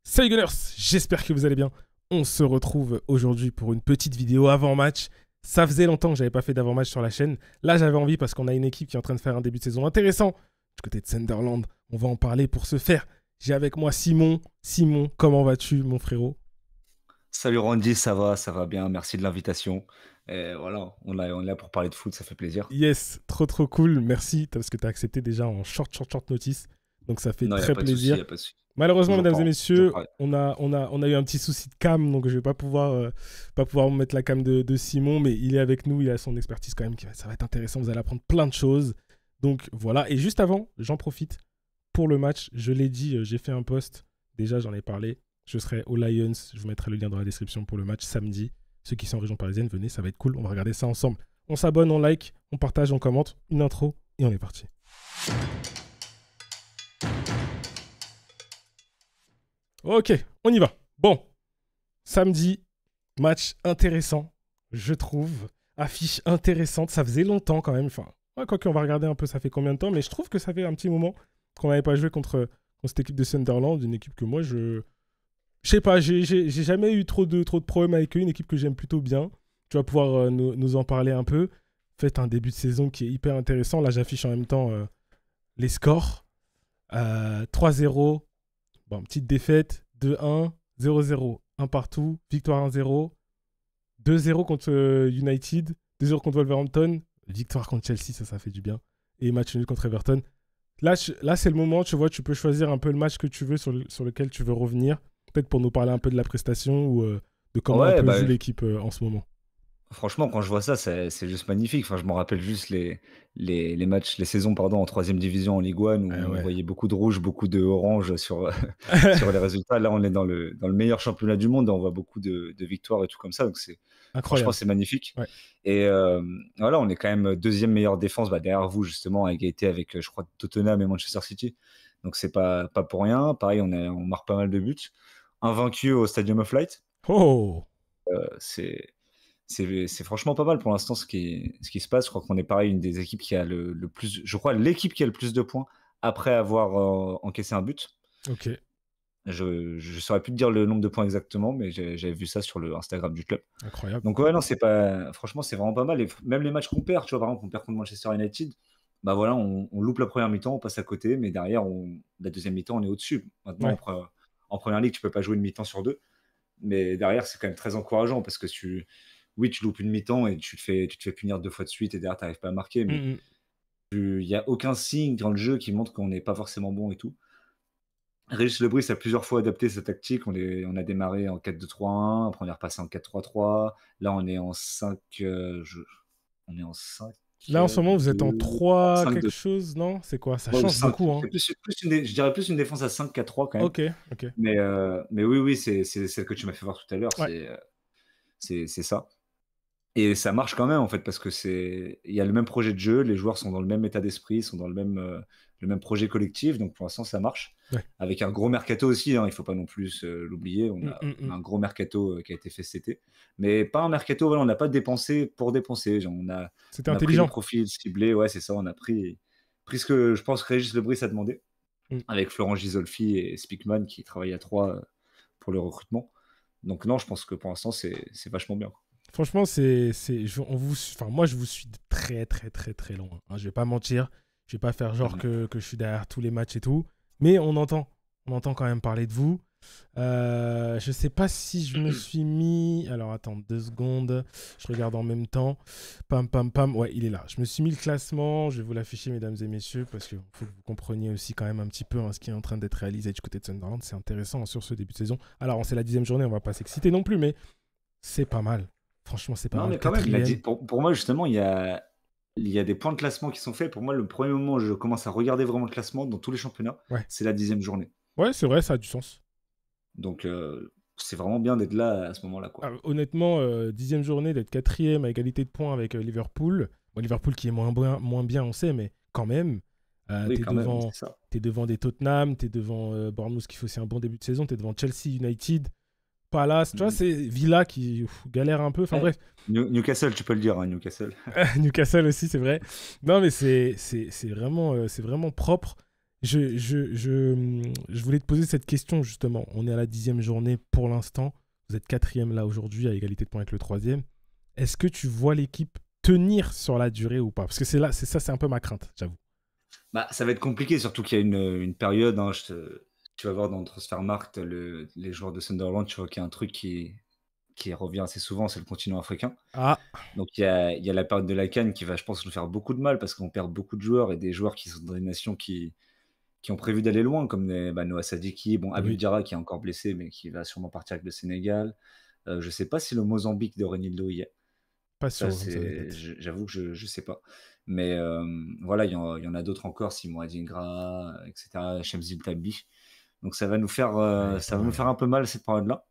Salut Gunners, j'espère que vous allez bien. On se retrouve aujourd'hui pour une petite vidéo avant-match. Ça faisait longtemps que j'avais pas fait d'avant-match sur la chaîne. Là, j'avais envie parce qu'on a une équipe qui est en train de faire un début de saison intéressant. Du côté de Sunderland, on va en parler pour ce faire. J'ai avec moi Simon. Simon, comment vas-tu, mon frérot? Salut Randy, ça va bien, merci de l'invitation. Et voilà, on est là pour parler de foot, ça fait plaisir. Yes, trop cool. Merci parce que tu as accepté déjà en short notice. Donc ça fait Non, il n'y a très pas de souci, il plaisir. n'y a pas de souci. Malheureusement, Toujours, mesdames et toujours messieurs, pareil. on a eu un petit souci de cam, donc je vais pas pouvoir mettre la cam de Simon, mais il est avec nous, il a son expertise quand même, ça va être intéressant, vous allez apprendre plein de choses. Donc voilà, et juste avant, j'en profite pour le match, je l'ai dit, j'ai fait un post, déjà j'en ai parlé, je serai au Lions, je vous mettrai le lien dans la description pour le match samedi. Ceux qui sont en région parisienne, venez, ça va être cool, on va regarder ça ensemble. On s'abonne, on like, on partage, on commente, une intro, et on est parti. Ok, on y va. Bon, samedi, match intéressant, je trouve. Affiche intéressante, ça faisait longtemps quand même. Enfin, ouais, quoique on va regarder un peu ça fait combien de temps, mais je trouve que ça fait un petit moment qu'on n'avait pas joué contre cette équipe de Sunderland, une équipe que moi je... Je sais pas, j'ai jamais eu trop de problèmes avec eux, une équipe que j'aime plutôt bien. Tu vas pouvoir nous en parler un peu. Faites un début de saison qui est hyper intéressant. Là, j'affiche en même temps les scores. 3-0. Bon, petite défaite, 2-1, 0-0, 1 partout, victoire 1-0, 2-0 contre United, 2-0 contre Wolverhampton, victoire contre Chelsea, ça fait du bien, et match nul contre Everton. Là, c'est le moment, tu vois, tu peux choisir un peu le match que tu veux sur lequel tu veux revenir, peut-être pour nous parler un peu de la prestation ou de comment un Ouais, peu bah, joue l'équipe en ce moment. franchement, quand je vois ça, c'est juste magnifique. Enfin, je me rappelle juste les matchs, les saisons, pardon, en troisième division en Ligue 1 où on Ouais. voyait beaucoup de rouge, beaucoup de orange sur, sur les résultats. Là, on est dans le meilleur championnat du monde et on voit beaucoup de victoires et tout comme ça. Donc, franchement, Incroyable. c'est magnifique. Ouais. Et voilà, on est quand même deuxième meilleure défense derrière vous, justement, à égalité avec, je crois, Tottenham et Manchester City. Donc, c'est pas pour rien. Pareil, on marque pas mal de buts. Invaincu au Stadium of Light. Oh. C'est c'est franchement pas mal pour l'instant ce qui se passe. Je crois qu'on est pareil, une des équipes qui a le plus, je crois, l'équipe qui a le plus de points après avoir encaissé un but. Ok. Je saurais plus te dire le nombre de points exactement, mais j'avais vu ça sur le Instagram du club. Incroyable. Donc ouais, non, c'est pas, franchement, c'est vraiment pas mal. Et même les matchs qu'on perd, tu vois, par exemple, on perd contre Manchester United, bah voilà, on loupe la première mi-temps, on passe à côté, mais derrière, la deuxième mi-temps, on est au-dessus. Maintenant, Ouais. en première ligue, tu peux pas jouer une mi-temps sur deux, mais derrière, c'est quand même très encourageant parce que oui, tu loupes une mi-temps et tu te fais punir deux fois de suite et derrière, tu n'arrives pas à marquer, mais Mm, mm. il n'y a aucun signe dans le jeu qui montre qu'on n'est pas forcément bon et tout. Régis Lebris a plusieurs fois adapté sa tactique. On a démarré en 4-2-3-1, après on est repassé en 4-3-3. Là, on est en 5. On est en 5. Là, en ce moment, vous êtes en 3 quelque 5-2. chose, non? C'est quoi? Ça Ouais, ou change 5. beaucoup, hein. Je dirais plus une défense à 5-4-3 quand même. Ok, ok. Mais oui, c'est celle que tu m'as fait voir tout à l'heure. Ouais. C'est ça. Et ça marche quand même en fait parce que il y a le même projet de jeu, les joueurs sont dans le même état d'esprit, sont dans le même projet collectif, donc pour l'instant ça marche. Ouais. Avec un gros mercato aussi, hein, il faut pas non plus l'oublier. On a Mm. un gros mercato qui a été fait cet été, mais pas un mercato. Voilà, on n'a pas dépensé pour dépenser. Genre, C'était on a pris des intelligent. profils ciblés, ouais c'est ça. On a pris ce que je pense que Régis Lebris a demandé Mm. avec Florent Gisolfi et Speakman qui travaillent à trois pour le recrutement. Donc non, je pense que pour l'instant c'est vachement bien. Franchement, moi, je vous suis de très loin, hein. Je vais pas mentir. Je vais pas faire genre Mhm. que je suis derrière tous les matchs et tout. Mais on entend quand même parler de vous. Je sais pas si je me suis mis. Alors attends 2 secondes. Je regarde en même temps. Pam pam pam. Ouais, il est là. Je me suis mis le classement. Je vais vous l'afficher, mesdames et messieurs, parce qu'il faut que vous compreniez aussi quand même un petit peu ce qui est en train d'être réalisé du côté de Sunderland. C'est intéressant sur ce début de saison. Alors, c'est la 10e journée. On va pas s'exciter non plus, mais c'est pas mal. Franchement, c'est pas Non, mal. mais quand même, il a dit, Quatrième. pour moi, justement, il y a des points de classement qui sont faits. Pour moi, le premier moment où je commence à regarder vraiment le classement dans tous les championnats, Ouais. c'est la 10e journée. Ouais, c'est vrai, ça a du sens. Donc, c'est vraiment bien d'être là à ce moment-là, quoi. Honnêtement, 10e journée, d'être quatrième à égalité de points avec Liverpool. Bon, Liverpool qui est moins bien, on sait, mais quand même. Oui, T'es quand même, devant, c'est ça. t'es devant des Tottenham, t'es devant Bournemouth qui fait aussi un bon début de saison, t'es devant Chelsea, United, Palace. Tu vois, Mhm. c'est Villa qui galère un peu. Enfin Ouais. bref, Newcastle, tu peux le dire, hein, Newcastle. Newcastle aussi, c'est vrai. Non, mais c'est vraiment propre. Je voulais te poser cette question, justement. On est à la 10e journée pour l'instant. Vous êtes 4e là aujourd'hui, à égalité de points avec le 3e. Est-ce que tu vois l'équipe tenir sur la durée ou pas? Parce que c'est un peu ma crainte, j'avoue. Bah, ça va être compliqué, surtout qu'il y a une période, hein, tu vas voir dans le Transfermarkt, les joueurs de Sunderland, tu vois qu'il y a un truc qui revient assez souvent, c'est le continent africain. Ah, Donc il y a la période de la CAN qui va, je pense, nous faire beaucoup de mal parce qu'on perd beaucoup de joueurs et des joueurs qui sont dans des nations qui ont prévu d'aller loin, comme Noah Sadiki, Abdul oui, Diarra qui est encore blessé, mais qui va sûrement partir avec le Sénégal. Je sais pas si le Mozambique de Renildo y est. pas Ça, sûr, ça va être. j'avoue que je sais pas. Mais voilà, il y en a d'autres encore, Simon Adingra, etc., Shemzil Tabi. Donc Ouais, pas ça va nous mal. faire un peu mal cette période-là.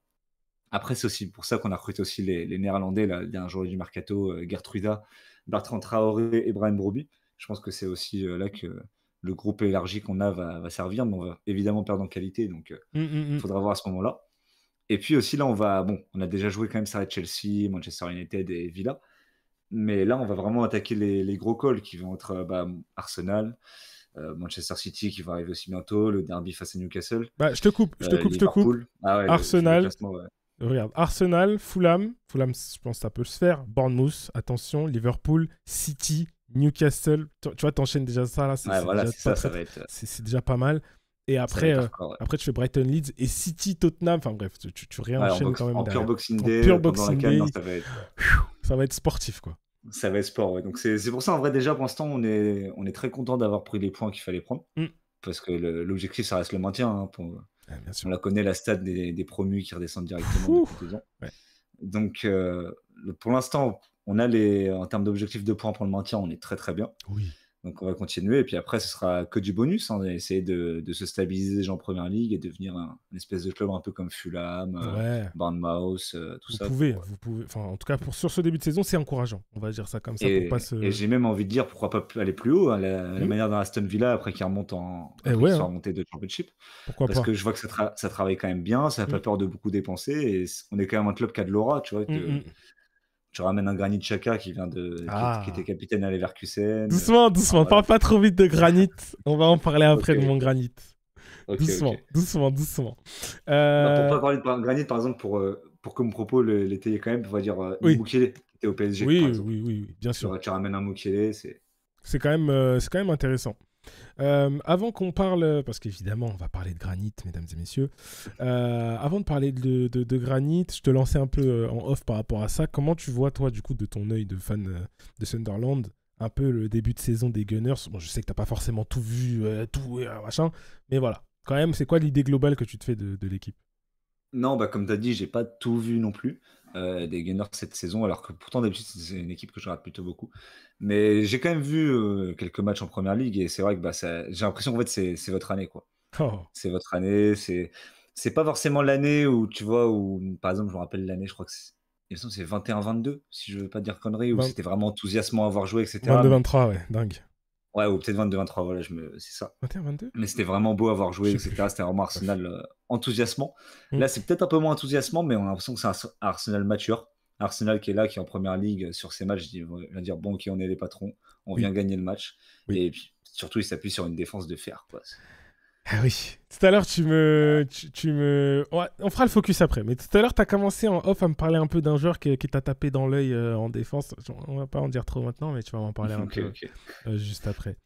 Après, c'est aussi pour ça qu'on a recruté aussi les Néerlandais, là, un joueur du Mercato, Gertruida, Bertrand Traoré et Brahim Broby. Je pense que c'est aussi là que le groupe élargi qu'on a va servir, mais on va évidemment perdre en qualité, donc il Hum, hum, hum. faudra voir à ce moment-là. Et puis aussi, là, on a déjà joué quand même ça à Chelsea, Manchester United et Villa. Mais là, on va vraiment attaquer les gros calls qui vont être Arsenal, Manchester City qui va arriver aussi bientôt, le derby face à Newcastle, Bah, je te coupe. Liverpool. Ah ouais, le Arsenal, classement, ouais. regarde, Arsenal, Fulham, je pense que ça peut se faire. Bournemouth, attention, Liverpool, City, Newcastle. Tu vois, t'enchaînes déjà ça là, Ouais, c'est voilà, déjà c'est pas ça, très, c'est déjà pas mal. Et ça va après, être hardcore. Ouais. après tu fais Brighton, Leeds et City, Tottenham. Enfin bref, tu Ouais, réenchaînes quand même en pure derrière. Boxing En Day, pure pendant la Boxing CAN, non, Day, ça va être sportif quoi. ça va être sport. Ouais. Donc c'est pour ça, en vrai, déjà, pour l'instant, on est très content d'avoir pris les points qu'il fallait prendre. Mm. Parce que l'objectif, ça reste le maintien. Hein, Bien sûr. on la connaît, la stade des promus qui redescendent directement Ouh. depuis 2 ans. Ouais. Donc, pour l'instant, en termes d'objectifs de points pour le maintien, on est très très bien. Oui. Donc, on va continuer. Et puis après, ce sera que du bonus. Hein, essayer de se stabiliser déjà en première ligue et devenir une espèce de club un peu comme Fulham, Ouais. Bournemouth, tout Vous ça. pouvez. Enfin, en tout cas, sur ce début de saison, c'est encourageant. On va dire ça comme ça pour pas se. Et j'ai même envie de dire pourquoi pas aller plus haut, hein, la Hmm. manière dont Aston Villa après qu'ils Eh après ouais, qu'ils soient hein. remontés de Championship. Pourquoi Parce pas. que je vois que ça travaille quand même bien, ça n'a pas peur de beaucoup dépenser. Et on est quand même un club qui a de l'aura, tu vois. Tu ramènes un Granit Xhaka qui était Ah. capitaine à Leverkusen. Doucement, Enfin, doucement. voilà. Parle pas trop vite de granit. On va en parler Ok, après de mon ok. granit. Ok, Doucement, ok. doucement, doucement. Bah, pour Euh, pas parler de Granit, par exemple, pour que mon propos l'étayer quand même, on va dire Oui, Mukele, qui était au PSG, par oui, exemple. oui, oui, oui, bien sûr. Tu ramènes un Mukele, c'est. C'est quand même intéressant. Avant qu'on parle, parce qu'évidemment, on va parler de granit, mesdames et messieurs. Avant de parler de granit, je te lançais un peu en off par rapport à ça. Comment tu vois, toi, du coup, de ton œil de fan de Sunderland, un peu le début de saison des Gunners? Bon, je sais que t'as pas forcément tout vu, tout, machin, mais voilà. Quand même, c'est quoi l'idée globale que tu te fais de l'équipe? Non, bah, comme tu as dit, j'ai pas tout vu non plus des Gunners cette saison, alors que pourtant d'habitude c'est une équipe que je regarde plutôt beaucoup. Mais j'ai quand même vu quelques matchs en première ligue et c'est vrai que j'ai l'impression qu'en fait c'est votre année quoi. Oh, C'est votre année, c'est pas forcément l'année où tu vois où par exemple je me rappelle l'année, je crois que il me semble que c'est 21-22 si je veux pas dire conneries où 20 c'était vraiment enthousiasmant à avoir joué etc. Mais 22-23, ouais, dingue. ouais ou peut-être 22-23 voilà c'est ça. 21-22? Mais c'était vraiment beau à avoir Je joué, sais etc. plus. C'était vraiment Bref. Arsenal enthousiasmant. Hmm. Là, c'est peut-être un peu moins enthousiasmant, mais on a l'impression que c'est un Arsenal mature. Arsenal qui est là, qui est en première ligue sur ses matchs, il va dire bon, ok, on est les patrons, on Oui, vient gagner le match. oui. Et puis, surtout, il s'appuie sur une défense de fer. Quoi. Ah oui. Tout à l'heure, tu me. Ouais, on fera le focus après. Mais tout à l'heure, tu as commencé en off à me parler un peu d'un joueur qui t'a tapé dans l'œil en défense. On va pas en dire trop maintenant, mais tu vas m'en parler un Ok, peu ok. juste après.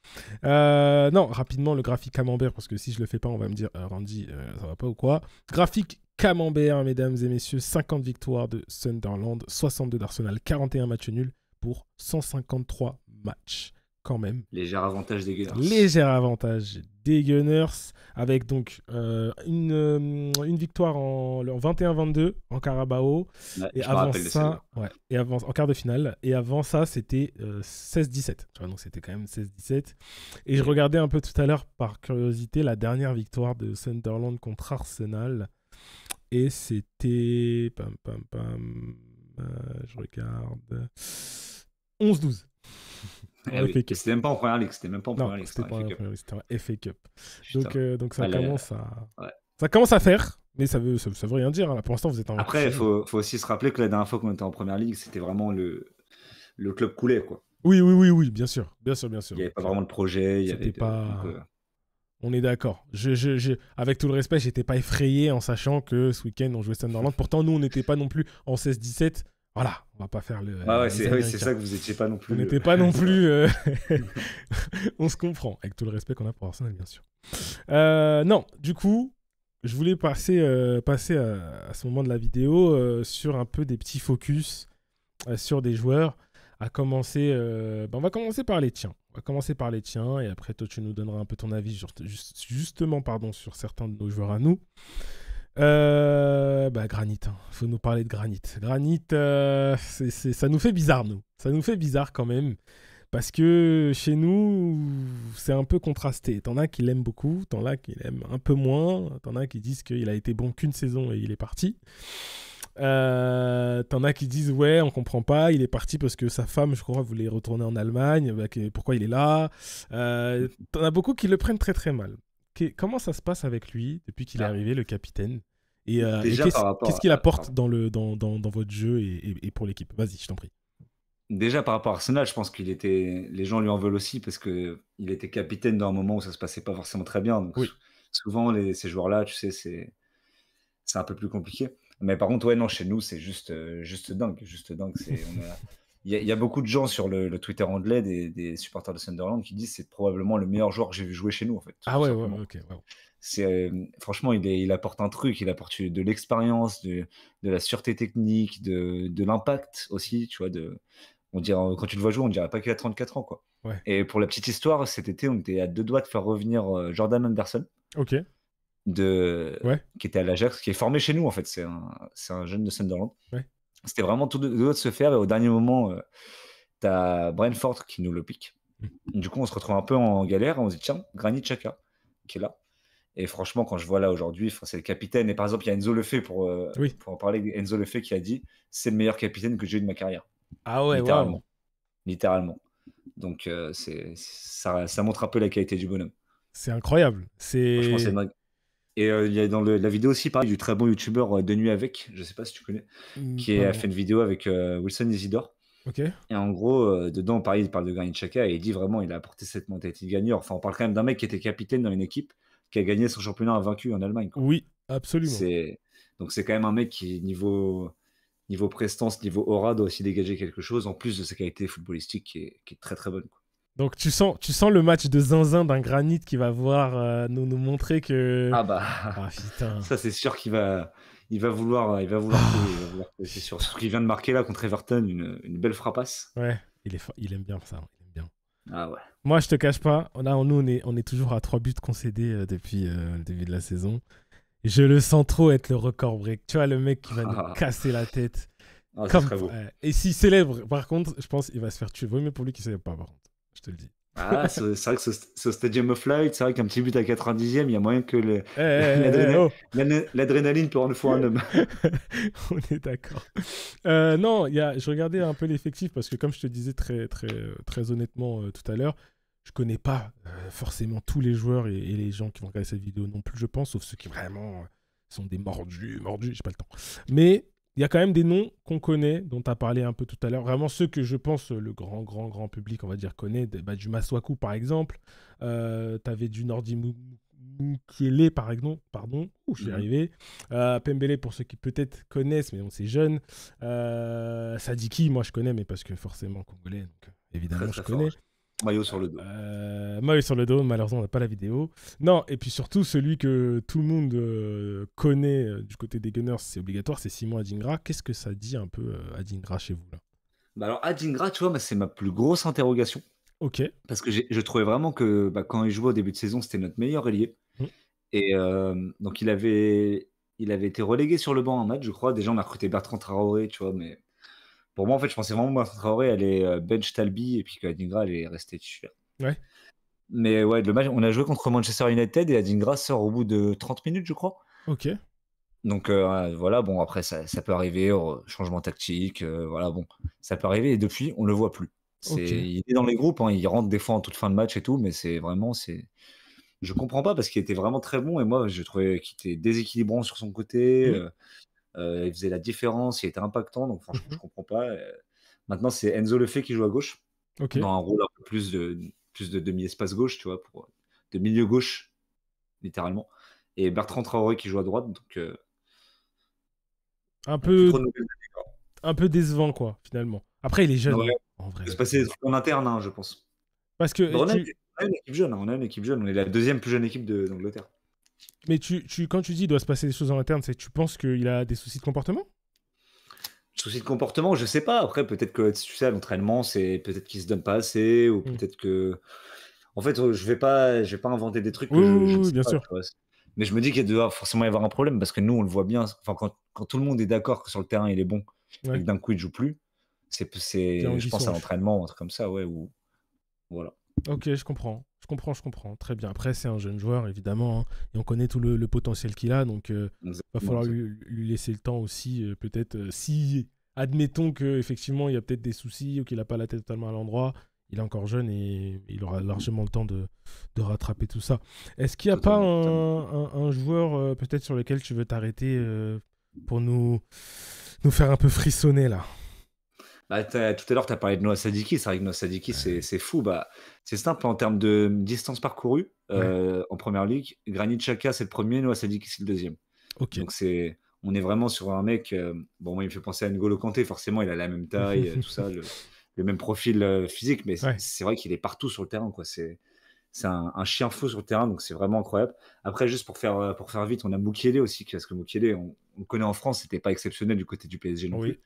Non, rapidement, le graphique camembert, parce que si je le fais pas, on va me dire Randy, ça va pas ou quoi. Graphique camembert, mesdames et messieurs, 50 victoires de Sunderland, 62 d'Arsenal, 41 matchs nuls pour 153 matchs. Quand même. Léger avantage des Gunners. Léger avantage des Gunners, avec donc une victoire en 21-22 en Carabao. Ouais, Et je me avant rappelle de celle-là. ça, ouais, en quart de finale. Et avant ça, c'était 16-17. Tu vois, donc c'était quand même 16-17. Et je regardais un peu tout à l'heure, par curiosité, la dernière victoire de Sunderland contre Arsenal. Et c'était. Pam, pam, pam. Je regarde. 11-12. Eh En oui. FA Et Cup. c'était même pas en première ligue, c'était même pas en Non, première ligue, c'était c'était en pas FA un Cup. Premier League, c'était un FA Cup. Putain. Donc ça Ah, commence à... ouais. Ça commence à faire, mais ça veut rien dire. Hein. Pour l'instant, vous êtes en Après, il finale. faut aussi se rappeler que la dernière fois qu'on était en première ligue, c'était vraiment le club coulait, quoi. Oui, oui, oui, oui, bien sûr. Bien sûr, bien sûr. Il n'y avait Donc, pas vraiment de projet, il y avait c'était un pas... peu. On est d'accord. Avec tout le respect, j'étais pas effrayé en sachant que ce week-end, on jouait Sunderland. Pourtant, nous, on n'était pas non plus en 16-17. Voilà, on va pas faire Ouais, les oui, c'est Américains. ça que vous étiez pas non On plus. n'était pas non plus... on se comprend, avec tout le respect qu'on a pour Arsenal, bien sûr. Non, du coup, je voulais passer à ce moment de la vidéo sur un peu des petits focus sur des joueurs. On va commencer par les tiens. On va commencer par les tiens et après, toi, tu nous donneras un peu ton avis justement sur certains de nos joueurs à nous. Granit, faut nous parler de Granit. Granit, ça nous fait bizarre, nous. Ça nous fait bizarre quand même. Parce que chez nous, c'est un peu contrasté. T'en as qui l'aiment beaucoup, t'en as qui l'aiment un peu moins, t'en as qui disent qu'il a été bon qu'une saison et il est parti. T'en as qui disent ouais, on comprend pas, il est parti parce que sa femme, je crois, voulait retourner en Allemagne, pourquoi il est là. T'en as beaucoup qui le prennent très très mal. Comment ça se passe avec lui depuis qu'il est Ah, arrivé, le capitaine et déjà par rapport qu'est-ce qu'il apporte pardon. dans votre jeu et pour l'équipe? Vas-y, je t'en prie. Déjà par rapport à Arsenal, je pense les gens lui en veulent aussi parce que il était capitaine dans un moment où ça se passait pas forcément très bien. Donc Oui. souvent ces joueurs-là, tu sais, c'est un peu plus compliqué. Mais par contre, ouais, non, chez nous, c'est juste dingue, juste dingue. Il y a beaucoup de gens sur le Twitter anglais des supporters de Sunderland qui disent c'est probablement le meilleur joueur que j'ai vu jouer chez nous en fait, Ah tout ouais, simplement. ok. Wow. Franchement, il apporte un truc, il apporte de l'expérience, de la sûreté technique, de l'impact aussi, tu vois. Quand tu le vois jouer, on dirait pas qu'il a 34 ans, quoi. Ouais. Et pour la petite histoire, cet été, on était à 2 doigts de faire revenir Jordan Anderson, Ok. de... Ouais. qui était à l'Ajax, qui est formé chez nous, en fait. C'est un jeune de Sunderland. Ouais. C'était vraiment tout 2 doigts de se faire, et au dernier moment, t'as Brentford qui nous le pique. Du coup, on se retrouve un peu en galère, on se dit, tiens, Granit Xhaka, qui est là. Et franchement, quand je vois là aujourd'hui, c'est le capitaine. Et par exemple, il y a Enzo Lefebvre Oui. pour en parler. Enzo Lefebvre qui a dit c'est le meilleur capitaine que j'ai eu de ma carrière. Ah ouais, waouh. Littéralement. Littéralement. Donc, ça montre un peu la qualité du bonhomme. C'est incroyable. Franchement, c'est C'est. dingue. Et il y a dans la vidéo aussi, pareil, du très bon youtubeur De Nuit Avec, je sais pas si tu connais, qui Pas a vraiment. fait une vidéo avec Wilson Isidore. Ok. Et en gros, dedans, pareil, il parle de Granit Xhaka et il dit vraiment il a apporté cette mentalité de gagneur. Enfin, on parle quand même d'un mec qui était capitaine dans une équipe qui a gagné son championnat invaincu en Allemagne, quoi. Oui, absolument. Donc c'est quand même un mec qui, niveau prestance, niveau aura, doit aussi dégager quelque chose, en plus de sa qualité footballistique qui est très très bonne, quoi. Donc tu sens le match de zinzin d'un Granit qui va voir nous montrer que. Ah bah, Ah putain. ça c'est sûr il va vouloir tuer, c'est sûr. Surtout qu'il vient de marquer là contre Everton une belle frappasse. Ouais, il aime bien ça. Il aime bien. Ah ouais. Moi, je te cache pas. Nous, on est toujours à 3 buts concédés depuis le début de la saison. Je le sens trop être le record break. Tu vois, le mec qui va nous Ah, casser la tête. ce serait beau. Et s'il célèbre, par contre, je pense qu'il va se faire tuer. Vaut mieux pour lui qu'il célèbre pas, par contre. Je te le dis. Ah, c'est vrai que ce Stadium of Light, c'est vrai qu'un petit but à 90e, il y a moyen que Oh. l'adrénaline peut rendre fou un homme. On est d'accord. Non, je regardais un peu l'effectif parce que, comme je te disais très, très, très honnêtement tout à l'heure, je connais pas forcément tous les joueurs et les gens qui vont regarder cette vidéo non plus, je pense, sauf ceux qui vraiment sont des mordus, j'ai pas le temps. Mais il y a quand même des noms qu'on connaît, dont tu as parlé un peu tout à l'heure. Vraiment ceux que je pense le grand public, on va dire, connaît. Du Masuaku, par exemple. Tu avais du Nordi Mukiele, par exemple. Pardon, je suis arrivé. Pembele, pour ceux qui peut-être connaissent, mais on c'est jeune. Sadiki, moi je connais, mais parce que forcément congolais, donc Très évidemment je très fort. connais. Maillot sur le dos. Moi sur le dos, malheureusement on n'a pas la vidéo. Non, et puis surtout celui que tout le monde connaît du côté des Gunners, c'est obligatoire, c'est Simon Adingra. Qu'est-ce que ça dit un peu Adingra chez vous là? Bah alors Adingra, tu vois, c'est ma plus grosse interrogation. Ok. Parce que je trouvais vraiment que quand il jouait au début de saison, c'était notre meilleur ailier. Mm. Et donc il avait été relégué sur le banc un match, je crois. Déjà, on a recruté Bertrand Traoré, tu vois, mais pour moi, en fait, je pensais vraiment que Bertrand Traoré allait bench Talbi et puis qu'Adingra allait rester titulaire. Ouais. Mais ouais, le match, on a joué contre Manchester United et Adingra sort au bout de 30 minutes, je crois. Ok. Donc voilà, bon, après, ça peut arriver, changement tactique, voilà, bon, ça peut arriver. Et depuis, on le voit plus. Ok. Il est dans les groupes, hein, il rentre des fois en toute fin de match et tout, mais je comprends pas parce qu'il était vraiment très bon et moi, je trouvais qu'il était déséquilibrant sur son côté. Mm. Il faisait la différence, il était impactant, donc franchement, je Mhm. comprends pas. Maintenant, c'est Enzo Lefebvre qui joue à gauche, Ok. dans un rôle un peu plus de demi-espace gauche, tu vois, de milieu gauche. littéralement. Et Bertrand Traoré qui joue à droite, donc Un plus peu, trop de nouvelles de décor. un peu décevant, quoi, finalement. Après, il est jeune, Ouais, hein, en il va se vrai. passer des trucs en interne, hein, je pense. Parce que Bon, on a une équipe jeune, hein, on a une équipe jeune. On est la deuxième plus jeune équipe d'Angleterre. mais quand tu dis il doit se passer des choses en interne, c'est que tu penses qu'il a des soucis de comportement? Souci de comportement, je sais pas. Après, peut-être que tu sais, à l'entraînement, c'est peut-être qu'il se donne pas assez, ou Hmm. peut-être que. En fait, je vais pas inventer des trucs Oui, que oui, je ne oui, sais bien pas. sûr. Tu vois. Mais je me dis qu'il doit forcément y avoir un problème parce que nous, on le voit bien. Enfin, quand tout le monde est d'accord que sur le terrain il est bon et Ouais, que d'un coup il joue plus, il y a je anguille sous pense à roche. l'entraînement, un truc comme ça, ouais. Ou voilà. Ok, je comprends. Je comprends. Très bien. Après, c'est un jeune joueur, évidemment, hein, et on connaît tout le potentiel qu'il a, donc va Exactement, falloir exactement. lui laisser le temps aussi, peut-être, si, admettons qu'effectivement, il y a peut-être des soucis ou qu'il n'a pas la tête totalement à l'endroit, il est encore jeune et il aura largement le temps de rattraper tout ça. Est-ce qu'il n'y a pas Totalement, totalement. un joueur, peut-être, sur lequel tu veux t'arrêter pour nous faire un peu frissonner, là? Bah, tout à l'heure, tu as parlé de Noah Sadiki. C'est vrai que Noah Sadiki, Ouais, c'est fou. Bah, c'est simple en termes de distance parcourue ouais, en première ligue. Granit Xhaka, c'est le premier, Noah Sadiki, c'est le deuxième. ok. Donc, on est vraiment sur un mec. Bon, moi, il me fait penser à N'Golo Kanté. Forcément, il a la même taille, tout ça, le même profil physique. Mais Ouais, c'est vrai qu'il est partout sur le terrain, quoi. C'est un chien fou sur le terrain. Donc, c'est vraiment incroyable. Après, juste pour faire vite, on a Mukiele aussi. Parce que Mukiele, on le connaît en France. C'était pas exceptionnel du côté du PSG non plus. oui,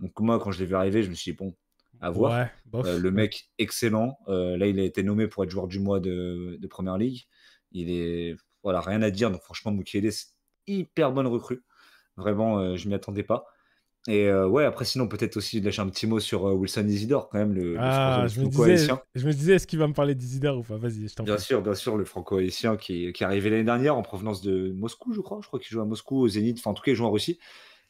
Donc moi, quand je l'ai vu arriver, je me suis dit, bon, à voir. ouais, bof, Le ouais. mec, excellent. Là, il a été nommé pour être joueur du mois de Première Ligue. Il est, voilà, rien à dire. Donc franchement, Mukiele, c'est hyper bonne recrue. Vraiment, je m'y attendais pas. Et ouais, après, sinon, peut-être aussi lâcher un petit mot sur Wilson Isidore, quand même, Ah, le franco-haïtien. je me disais, est-ce qu'il va me parler d'Isidore ou pas? Vas-y, je t'en prie. Bien sûr, le franco-haïtien qui est arrivé l'année dernière en provenance de Moscou, je crois. Je crois qu'il joue à Moscou, au Zénith. Enfin, en tout cas, il joue en Russie.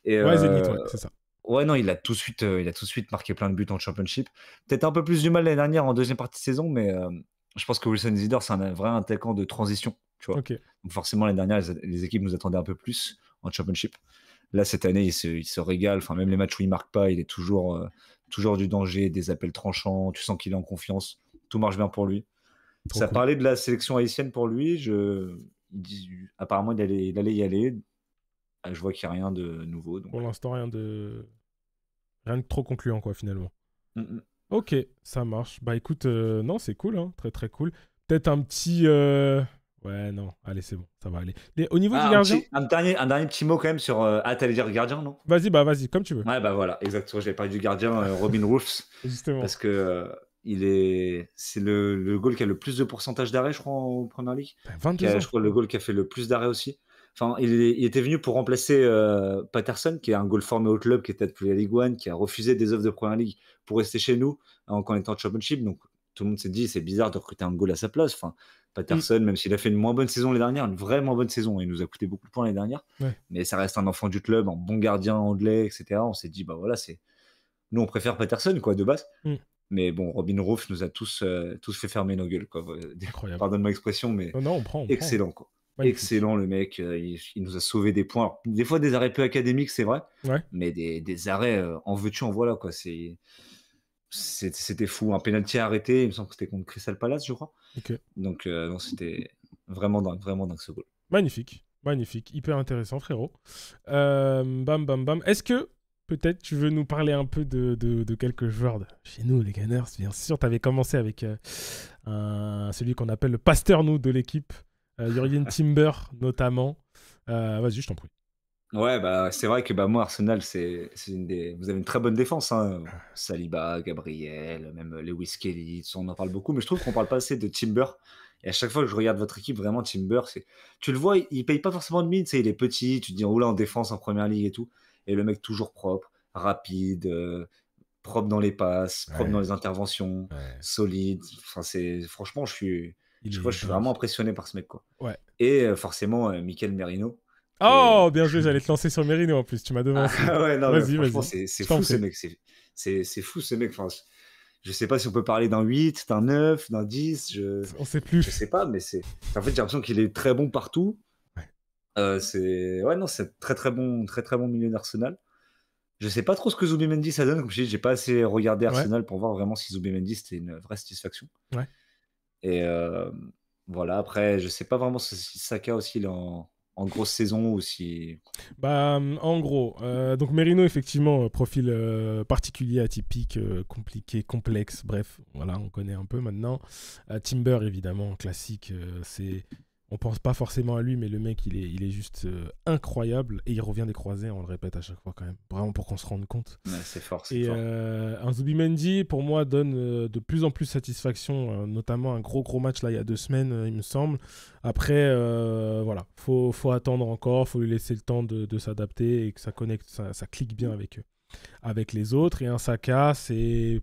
Et Ouais, Zénith, ouais, c'est ça. ouais, non, il a tout de suite marqué plein de buts en Championship. Peut-être un peu plus du mal l'année dernière en deuxième partie de saison, mais je pense que Wilson Isidore, c'est un vrai attaquant de transition, tu vois. Ok, Donc forcément, l'année dernière, les équipes nous attendaient un peu plus en Championship. Là, cette année, il se régale. Enfin, même les matchs où il marque pas, il est toujours du danger, des appels tranchants. Tu sens qu'il est en confiance. Tout marche bien pour lui. trop Ça cool. parlait de la sélection haïtienne pour lui. Apparemment, il allait y aller. Ah, je vois qu'il n'y a rien de nouveau. Pour Donc, l'instant, rien de trop concluant, quoi, finalement. mm, mm. Ok, ça marche. Bah écoute, non, c'est cool, hein, très très cool. Peut-être un petit. Ouais, non, allez, c'est bon, ça va aller. Au niveau du Ah, gardien, un dernier petit mot quand même sur. Ah, t'allais dire le gardien, non? vas-y, comme tu veux. Ouais, bah voilà, exactement. J'avais parlé du gardien Robin Roofs Justement. parce que c'est le goal qui a le plus de pourcentage d'arrêt, je crois, en Première Ligue. Putain, 22 Je ans. crois le goal qui a fait le plus d'arrêts aussi. Enfin, il était venu pour remplacer Patterson, qui est un goal formé au club, qui était depuis la Ligue 1, qui a refusé des offres de Première Ligue pour rester chez nous quand on était en Championship. Donc tout le monde s'est dit, c'est bizarre de recruter un goal à sa place. Enfin, Hmm, Patterson, même s'il a fait une moins bonne saison l'année dernière, une vraie moins bonne saison, il nous a coûté beaucoup de points l'année dernière, ouais. mais ça reste un enfant du club, un bon gardien anglais, etc. On s'est dit, bah voilà, nous on préfère Patterson, quoi, de base. Hmm, Mais bon, Robin Roof nous a tous fait fermer nos gueules, quoi. incroyable. Pardonne ma expression, mais Non, non, on prend. excellent, quoi. Magnifique. Excellent, le mec. Il nous a sauvé des points. Alors, des fois, des arrêts peu académiques, c'est vrai, Ouais, mais des arrêts en veux-tu, en voilà, quoi. C'était fou. Un penalty arrêté, il me semble que c'était contre Crystal Palace, je crois. ok. Donc, non, c'était vraiment dingue ce goal. Magnifique. Magnifique. Hyper intéressant, frérot. Bam, bam, bam. Est-ce que peut-être tu veux nous parler un peu de quelques joueurs chez nous, les Gunners? Bien sûr, tu avais commencé avec celui qu'on appelle le pasteur, nous, de l'équipe. Jurgen Timber, notamment. Vas-y, je t'en prie. Ouais, bah, c'est vrai que bah, moi, Arsenal, vous avez une très bonne défense, hein. Saliba, Gabriel, même Lewis Kelly, on en parle beaucoup, mais je trouve qu'on parle pas assez de Timber. Et à chaque fois que je regarde votre équipe, vraiment, Timber, tu le vois, il paye pas forcément de mine, tu sais, il est petit, tu te dis, oh là, en défense, en première ligue et tout. Et le mec, toujours propre, rapide, propre dans les passes, propre dans Ouais, les interventions, ouais. solide. Enfin, franchement, Il je est suis dingue. vraiment impressionné par ce mec, quoi. Ouais. Et forcément, Mikel Merino, qui est Oh, bien joué, j'allais te lancer sur Merino en plus, tu m'as ah devancé. ouais, non, mais Vas-y, franchement, vas-y. c'est Je t'en fou ce prie. mec. C'est fou ce mec. Enfin, je sais pas si on peut parler d'un 8 d'un 9 d'un 10 On sait je plus. sais pas, mais en fait, j'ai l'impression qu'il est très bon partout. Ouais. Ouais, non, c'est très très bon milieu d'Arsenal. Je sais pas trop ce que Zubimendi ça donne. Comme je dis, j'ai pas assez regardé Ouais, Arsenal pour voir vraiment si Zubimendi c'était une vraie satisfaction. ouais. Et Voilà, après, je sais pas vraiment si Saka aussi, il est en grosse saison ou si. Bah, en gros, donc Merino, effectivement, profil particulier, atypique, compliqué, complexe, bref, voilà, on connaît un peu maintenant. Timber, évidemment, classique, on pense pas forcément à lui, mais le mec, il est juste incroyable, et il revient des croisés, on le répète à chaque fois quand même, vraiment pour qu'on se rende compte. Ouais, c'est fort, c'est Et fort. un Zubimendi, pour moi, donne de plus en plus satisfaction, notamment un gros match là il y a 2 semaines, il me semble. Après, voilà, faut attendre encore, faut lui laisser le temps de s'adapter et que ça connecte, ça clique bien avec les autres. Et un Saka, il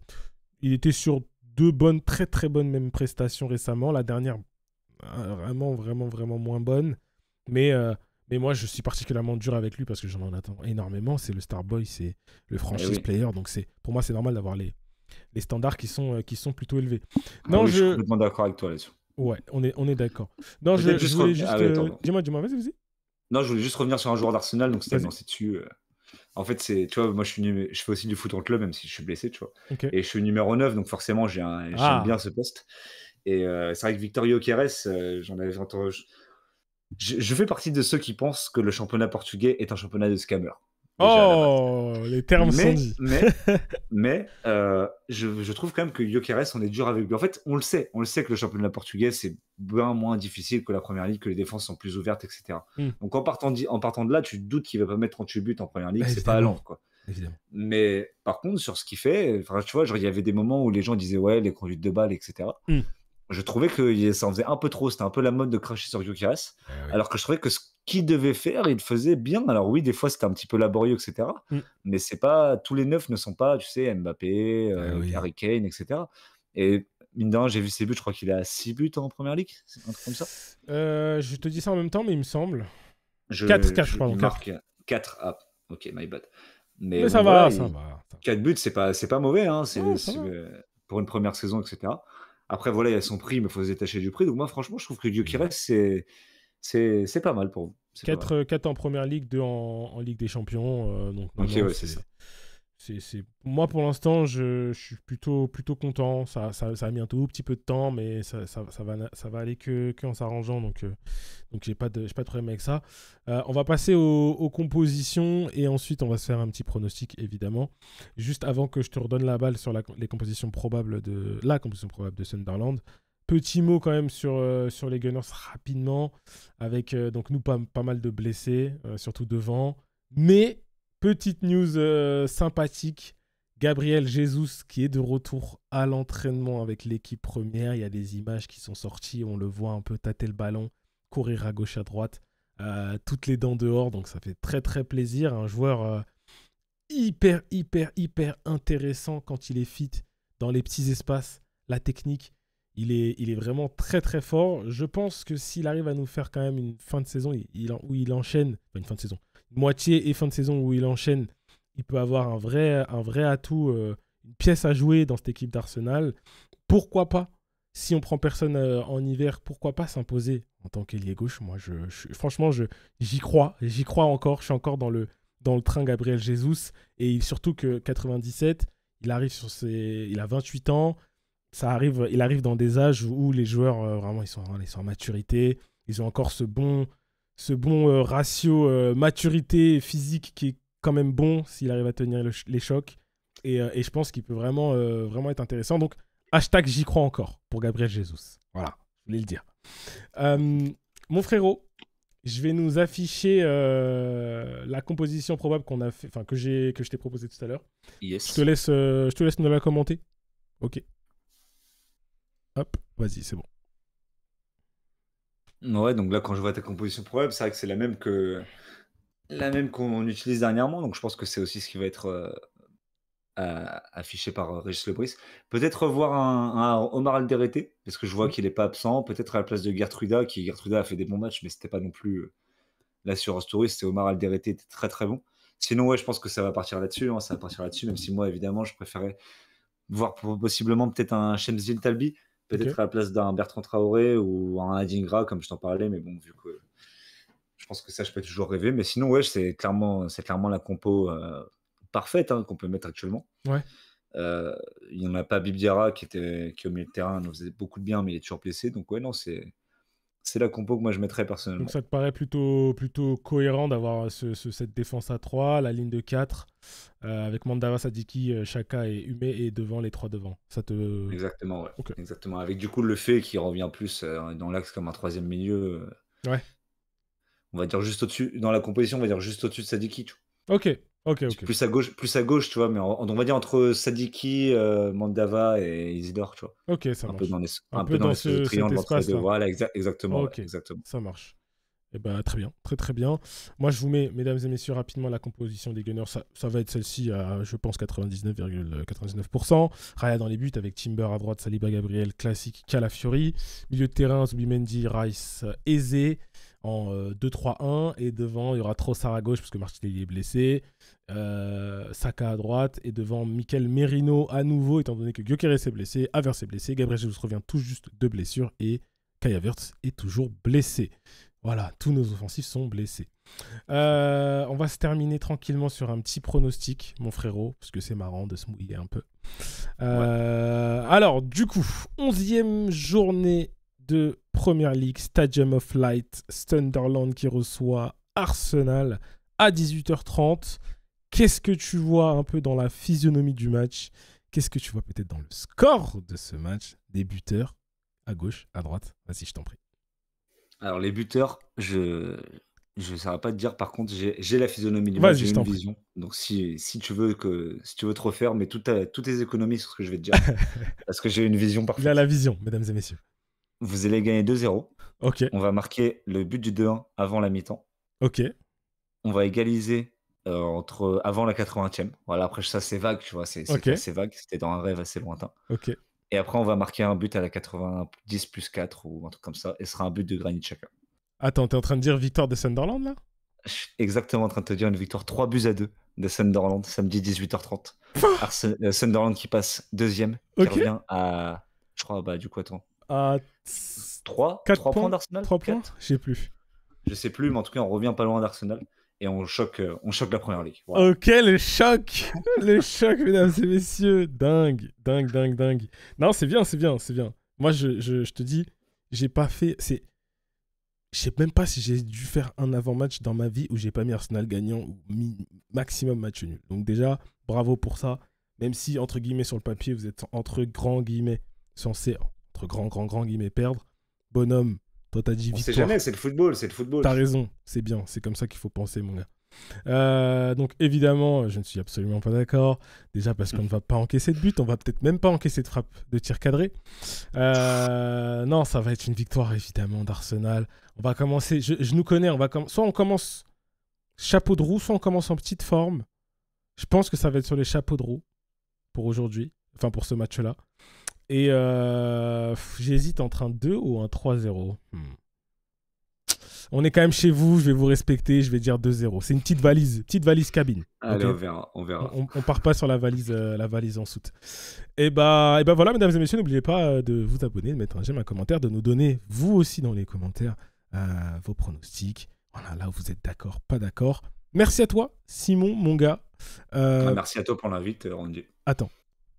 était sur 2 bonnes, très très bonnes même prestations récemment. La dernière, vraiment, vraiment, vraiment moins bonne. Mais, euh, mais moi, je suis particulièrement dur avec lui parce que j'en attends énormément. C'est le Starboy, c'est le Eh franchise oui. player. Donc pour moi, c'est normal d'avoir les standards qui sont plutôt élevés. Ah Non, oui, je suis complètement d'accord avec toi là-dessus. Ouais, on est d'accord. Non, Peut-être je juste voulais revenir. Ah juste. oui, attends. Dis-moi, vas-y, vas-y. Non, je voulais juste revenir sur un joueur d'Arsenal, donc c'était me Vas-y. lancer dessus. En fait, tu vois, moi je fais aussi du foot en club, même si je suis blessé, tu vois. Ok. Et je suis numéro 9, donc forcément, j'aime bien Ah. ce poste. Et c'est vrai que Victor Keres, j'en avais entendu. Je fais partie de ceux qui pensent que le championnat portugais est un championnat de scammers, déjà à la base. Oh, les termes sont Mais, dits. mais, je trouve quand même que Gyökeres, on est dur avec lui. En fait, on le sait que le championnat portugais, c'est bien moins difficile que la première ligue, que les défenses sont plus ouvertes, etc. Hmm. Donc en partant de là, tu te doutes qu'il va pas mettre 38 buts en première ligue, Bah, c'est pas à évidemment. Londres, quoi. Évidemment. Mais par contre, sur ce qu'il fait, enfin, tu vois, genre, il y avait des moments où les gens disaient ouais, les conduites de balles, etc. Hmm. Je trouvais que ça en faisait un peu trop. C'était un peu la mode de cracher sur Gyökeres. Ah oui. Alors que je trouvais que ce qu'il devait faire, il le faisait bien. Alors oui, des fois, c'était un petit peu laborieux, etc. Hmm. Mais c'est pas tous les neufs ne sont pas, tu sais, Mbappé, Ah oui. Harry Kane, etc. Et mine de rien, j'ai vu ses buts. Je crois qu'il est à 6 buts en première ligue, c'est un truc comme ça. Je te dis ça en même temps, mais il me semble. 4, Je, 4, je, pardon, il 4. marque 4. Ah, ok, my bad. Mais Mais bon, ça voilà, va, ça va. 4 buts, c'est pas mauvais, hein, Non, ça va. pour une première saison, etc. Après, voilà, il y a son prix, mais il faut se détacher du prix. Donc, moi, franchement, je trouve que Hmm. Gyökeres, c'est pas mal pour vous. C'est pas mal. 4 en première ligue, 2 en Ligue des Champions. Donc, non, Ok, non, ouais, c'est ça. Moi, pour l'instant, je suis plutôt content. Ça a mis un tout petit peu de temps, mais ça va aller que en s'arrangeant. Donc j'ai pas de problème avec ça. On va passer aux compositions et ensuite, on va se faire un petit pronostic, évidemment. Juste avant que je te redonne la balle sur la composition probable de Sunderland. Petit mot quand même sur les Gunners rapidement, avec donc nous pas mal de blessés, surtout devant. Mais petite news sympathique, Gabriel Jesus qui est de retour à l'entraînement avec l'équipe première. Il y a des images qui sont sorties, on le voit un peu tâter le ballon, courir à gauche à droite, toutes les dents dehors, donc ça fait très très plaisir. Un joueur hyper hyper hyper intéressant quand il est fit dans les petits espaces, la technique. Il est vraiment très très fort. Je pense que s'il arrive à nous faire quand même une fin de saison où il enchaîne, enfin une fin de saison, moitié et fin de saison où il enchaîne, il peut avoir un vrai atout, une pièce à jouer dans cette équipe d'Arsenal. Pourquoi pas, si on prend personne en hiver, pourquoi pas s'imposer en tant qu'ailier gauche. Moi, franchement, j'y crois encore. Je suis encore dans le train Gabriel Jesus. Et surtout que 97, il a 28 ans. Il arrive dans des âges où les joueurs, vraiment, ils sont en maturité. Ils ont encore ce bon ratio maturité physique qui est quand même bon s'il arrive à tenir les chocs. Et je pense qu'il peut vraiment être intéressant. Donc, hashtag j'y crois encore pour Gabriel Jesus. Voilà, je voulais le dire. Mon frérot, je vais nous afficher la composition probable qu'on a fait, enfin que je t'ai proposé tout à l'heure. Yes. Je te laisse nous la commenter. Ok. Hop, vas-y, c'est bon. Ouais, donc là, quand je vois ta composition probable, c'est vrai que c'est la même qu'on utilise dernièrement. Donc, je pense que c'est aussi ce qui va être affiché par Régis Lebris. Peut-être revoir un Omar Alderete, parce que je vois Mm. qu'il n'est pas absent. Peut-être à la place de Gertruda a fait des bons matchs, mais c'était pas non plus l'assurance touriste. Et Omar Alderete était très très bon. Sinon, ouais, je pense que ça va partir là-dessus. Ça va partir là-dessus, même si moi, évidemment, je préférais voir possiblement peut-être un Shemzil Talbi, Ok. peut-être à la place d'un Bertrand Traoré ou un Adingra, comme je t'en parlais. Mais bon, vu que je pense que ça, je peux toujours rêver. Mais sinon, ouais, c'est clairement la compo parfaite, hein, qu'on peut mettre actuellement. Ouais. Il n'y en a pas Bibiara qui est au milieu de terrain, nous faisait beaucoup de bien, mais il est toujours blessé. Donc, ouais, non, c'est C'est la compo que moi je mettrais Donc personnellement. ça te paraît plutôt cohérent d'avoir cette défense à 3, la ligne de 4, avec Mandava, Sadiki, Xhaka et Hummé, et devant les 3 devant. Ça te... Exactement, ouais. Ok. Exactement. Avec du coup le fait qui revient plus dans l'axe comme un troisième milieu, Ouais. on va dire juste au-dessus, dans la composition, on va dire juste au-dessus de Sadiki. Tu Ok. Ok, vois. ok. Plus à gauche, tu vois, mais on va dire entre Sadiki, Mandava et Isidore, tu vois. Ok, ça marche. Un Un peu peu dans dans l'espèce de cet triangle entre les deux. espace-là. Voilà, exactement, ouais, Ok, exactement. ça marche. Eh ben, très bien, très très bien. Moi, je vous mets, mesdames et messieurs, rapidement la composition des Gunners. Ça va être celle-ci à, je pense, 99,99%. Raya dans les buts avec Timber à droite, Saliba Gabriel, classique, Calafiori. Milieu de terrain, Zubimendi, Rice, Eze en 2-3-1. Et devant, il y aura Trossard à gauche parce que Martinelli est blessé. Saka à droite. Et devant, Mikel Merino à nouveau, étant donné que Gyökeres est blessé, Havertz est blessé, Gabriel Jesus revient tout juste de blessure et Kai Havertz est toujours blessé. Voilà, tous nos offensifs sont blessés. On va se terminer tranquillement sur un petit pronostic, mon frérot, parce que c'est marrant de se mouiller un peu. Ouais. Alors, du coup, 11e journée de Premier League, Stadium of Light, Sunderland qui reçoit Arsenal à 18h30. Qu'est-ce que tu vois un peu dans la physionomie du match? Qu'est-ce que tu vois peut-être dans le score de ce match? Des buteurs, à gauche, à droite. Vas-y, je t'en prie. Alors les buteurs, je ne saurais pas te dire. Par contre, j'ai la physionomie du match, Vas-y, j'ai je une t'en prie. vision. Donc si tu veux te refaire, mais toutes tes économies sur ce que je vais te dire, parce que j'ai une vision Il a la parfaite. vision, mesdames et messieurs. Vous allez gagner 2-0. Ok, On va marquer le but du 2-1 avant la mi-temps. ok, On va égaliser, avant la 80e. Voilà, après ça, c'est vague, tu vois? ok, C'était assez vague, c'était dans un rêve assez lointain ok. et après on va marquer un but à la 90+4 ou un truc comme ça et ce sera un but de Granit Xhaka. Attends, t'es en train de dire victoire de Sunderland là? Je suis exactement en train de te dire une victoire 3-2 de Sunderland, samedi 18h30. Sunderland qui passe 2e, qui Ok. revient à je crois, bah, du coup, attends, À 4 3 points points? d'Arsenal? 3 points? 4? Je sais plus. Je sais plus, mais en tout cas, on revient pas loin d'Arsenal et on choque la Première Ligue. Voilà. Ok, le choc! Le choc, mesdames et messieurs. Dingue, dingue, dingue, dingue. Non, c'est bien, c'est bien, c'est bien. Moi, je te dis, j'ai pas fait. Je sais même pas si j'ai dû faire un avant-match dans ma vie où j'ai pas mis Arsenal gagnant ou mis maximum match nul. Donc, déjà, bravo pour ça. Même si, entre guillemets, sur le papier, vous êtes entre grands guillemets censé, entre grands guillemets, perdre. Bonhomme, toi, t'as dit On sait jamais, victoire. c'est le football, c'est le football. T'as raison, c'est bien, c'est comme ça qu'il faut penser, mon gars. Donc évidemment, je ne suis absolument pas d'accord. Déjà parce qu'on ne va pas encaisser de but, on va peut-être même pas encaisser de frappe de tir cadré. Non, ça va être une victoire évidemment d'Arsenal. On va commencer, je nous connais, soit on commence chapeau de roue, soit on commence en petite forme. Je pense que ça va être sur les chapeaux de roue pour aujourd'hui, enfin pour ce match-là. Et j'hésite entre un 2 ou un 3-0. On est quand même chez vous, je vais vous respecter, je vais dire 2-0. C'est une petite valise cabine. Allez, Ok. on verra, on verra. On part pas sur la valise en soute. Et bah voilà, mesdames et messieurs, n'oubliez pas de vous abonner, de mettre un j'aime, un commentaire, de nous donner, vous aussi dans les commentaires, vos pronostics. Voilà, là où vous êtes d'accord, pas d'accord. Merci à toi, Simon, mon gars. Merci à toi pour l'invite, Randy. Attends.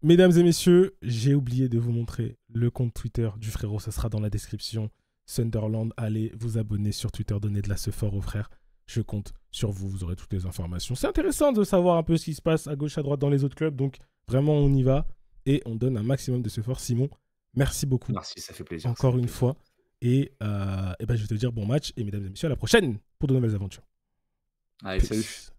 Mesdames et messieurs, j'ai oublié de vous montrer le compte Twitter du frérot, ça sera dans la description. Sunderland, allez vous abonner sur Twitter, donnez de la sephore aux frères. Je compte sur vous, vous aurez toutes les informations. C'est intéressant de savoir un peu ce qui se passe à gauche, à droite dans les autres clubs. Donc vraiment, on y va et on donne un maximum de sephore. Simon, merci beaucoup. Merci, ça fait plaisir. Encore une fois. Et ben, je vais te dire bon match et mesdames et messieurs, à la prochaine pour de nouvelles aventures. Allez, salut. Peace.